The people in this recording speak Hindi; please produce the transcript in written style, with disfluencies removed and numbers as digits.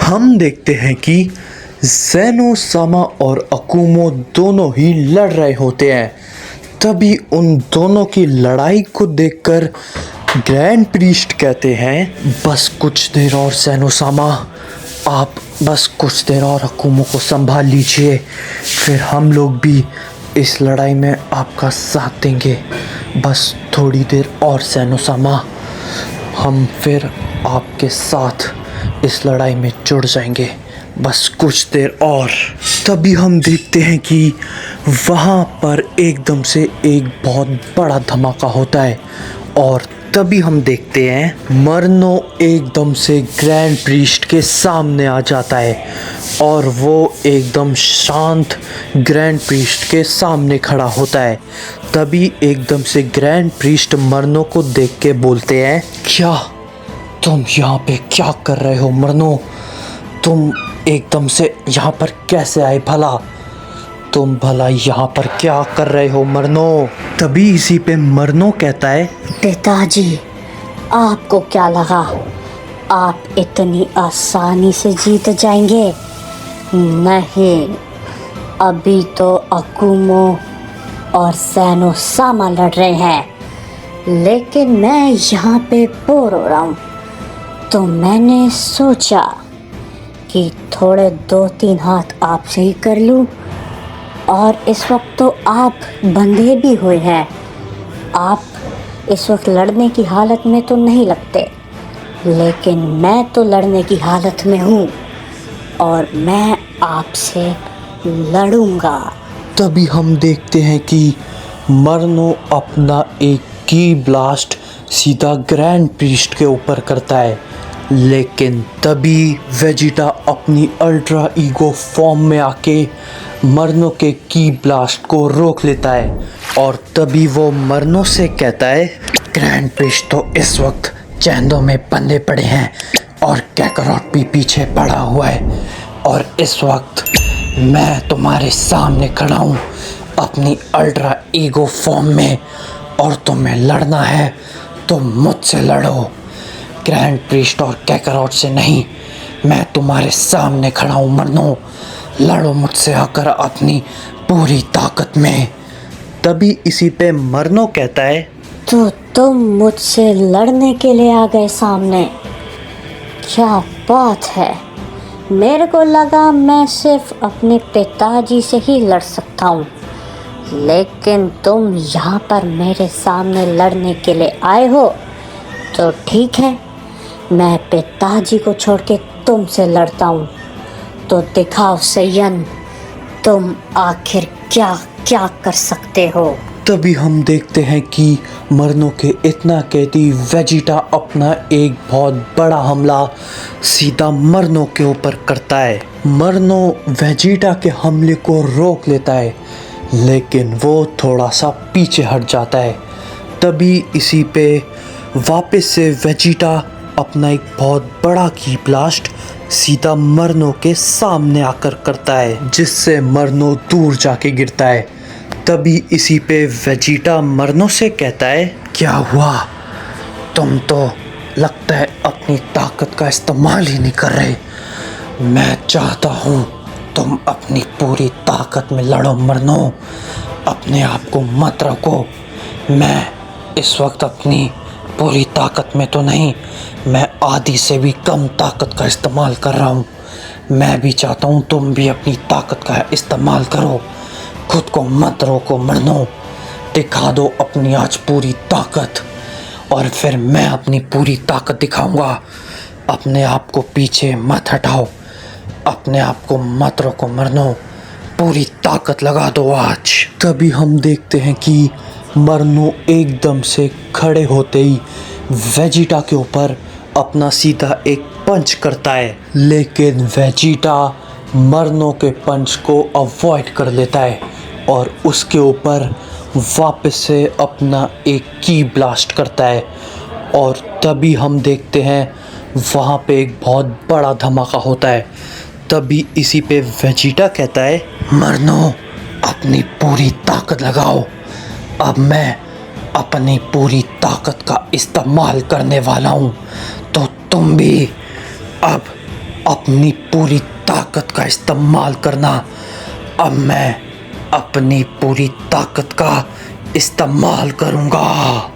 हम देखते हैं कि ज़ेनो सामा और अकुमो दोनों ही लड़ रहे होते हैं। तभी उन दोनों की लड़ाई को देखकर ग्रैंड प्रीस्ट कहते हैं, बस कुछ देर और ज़ेनो सामा, आप बस कुछ देर और अकुमो को संभाल लीजिए, फिर हम लोग भी इस लड़ाई में आपका साथ देंगे। बस थोड़ी देर और ज़ेनो सामा, हम फिर आपके साथ इस लड़ाई में जुड़ जाएंगे, बस कुछ देर और। तभी हम देखते हैं कि वहाँ पर एकदम से एक बहुत बड़ा धमाका होता है और तभी हम देखते हैं मरनो एकदम से ग्रैंड प्रीस्ट के सामने आ जाता है और वो एकदम शांत ग्रैंड प्रीस्ट के सामने खड़ा होता है। तभी एकदम से ग्रैंड प्रीस्ट मरनो को देख के बोलते हैं, क्या तुम यहाँ पे क्या कर रहे हो मरनो? तुम एकदम से यहाँ पर कैसे आए भला? तुम भला यहाँ पर क्या कर रहे हो मरनो? तभी इसी पे मरनो कहता है, पिताजी, आपको क्या लगा आप इतनी आसानी से जीत जाएंगे? नहीं, अभी तो अकुमो और ज़ेनो सामा लड़ रहे हैं, लेकिन मैं यहाँ पे बोर हो रहा हूँ, तो मैंने सोचा कि थोड़े 2-3 हाथ आपसे ही कर लूँ। और इस वक्त तो आप बंधे भी हुए हैं, आप इस वक्त लड़ने की हालत में तो नहीं लगते, लेकिन मैं तो लड़ने की हालत में हूँ और मैं आपसे लड़ूंगा। तभी हम देखते हैं कि मरनो अपना एक की ब्लास्ट सीधा ग्रैंड प्रीस्ट के ऊपर करता है, लेकिन तभी वेजिटा अपनी अल्ट्रा ईगो फॉर्म में आके मरनो के की ब्लास्ट को रोक लेता है और तभी वो मरनो से कहता है, ग्रैंड प्रीस्ट तो इस वक्त चैंदों में बंधे पड़े हैं और कैकरॉट भी पीछे पड़ा हुआ है और इस वक्त मैं तुम्हारे सामने खड़ा हूँ अपनी अल्ट्रा ईगो फॉर्म में और तुम्हें लड़ना है तो मुझसे लड़ो, ग्रैंड प्रीस्ट और कैकरॉट से नहीं। मैं तुम्हारे सामने खड़ा हूँ मरनो, लड़ो मुझसे आकर अपनी पूरी ताकत में। तभी इसी पे मरनो कहता है, तो तुम मुझसे लड़ने के लिए आ गए सामने? क्या बात है, मेरे को लगा मैं सिर्फ अपने पिताजी से ही लड़ सकता हूँ, लेकिन तुम यहाँ पर मेरे सामने लड़ने के लिए आए हो। तो ठीक है, मैं पिताजी को छोड़ के तुमसे लड़ता हूँ, तो दिखाओ सैयन, तुम आखिर क्या क्या कर सकते हो। तभी हम देखते हैं कि मरनो के इतना कहती वेजिटा अपना एक बहुत बड़ा हमला सीधा मरनो के ऊपर करता है। मरनो वेजिटा के हमले को रोक लेता है, लेकिन वो थोड़ा सा पीछे हट जाता है। तभी इसी पे वापस से वेजिटा अपना एक बहुत बड़ा की ब्लास्ट सीधा मरनो के सामने आकर करता है, जिससे मरनो दूर जाके गिरता है। तभी इसी पे वेजिटा मरनो से कहता है, क्या हुआ? तुम तो लगता है अपनी ताकत का इस्तेमाल ही नहीं कर रहे। मैं चाहता हूँ तुम अपनी पूरी ताकत में लड़ो मरनो, अपने आप को मत रखो। मैं इस वक्त अपनी पूरी ताकत में तो नहीं, मैं आधी से भी कम ताकत का इस्तेमाल कर रहा हूँ। मैं भी चाहता हूँ तुम भी अपनी ताकत का इस्तेमाल करो, खुद को मत रोको मरनो, दिखा दो अपनी आज पूरी ताकत और फिर मैं अपनी पूरी ताकत दिखाऊंगा। अपने आप को पीछे मत हटाओ, अपने आप को मत रोको मरनो, पूरी ताकत लगा दो आज। तभी हम देखते हैं कि मरनो एकदम से खड़े होते ही वेजिटा के ऊपर अपना सीधा एक पंच करता है, लेकिन वेजिटा मरनो के पंच को अवॉइड कर लेता है और उसके ऊपर वापस से अपना एक की ब्लास्ट करता है। और तभी हम देखते हैं वहाँ पे एक बहुत बड़ा धमाका होता है। तभी इसी पे वेजिटा कहता है, मरनो अपनी पूरी ताकत लगाओ, अब मैं अपनी पूरी ताकत का इस्तेमाल करने वाला हूँ, तो तुम भी अब अपनी पूरी ताकत का इस्तेमाल करना। अब मैं अपनी पूरी ताकत का इस्तेमाल करूंगा।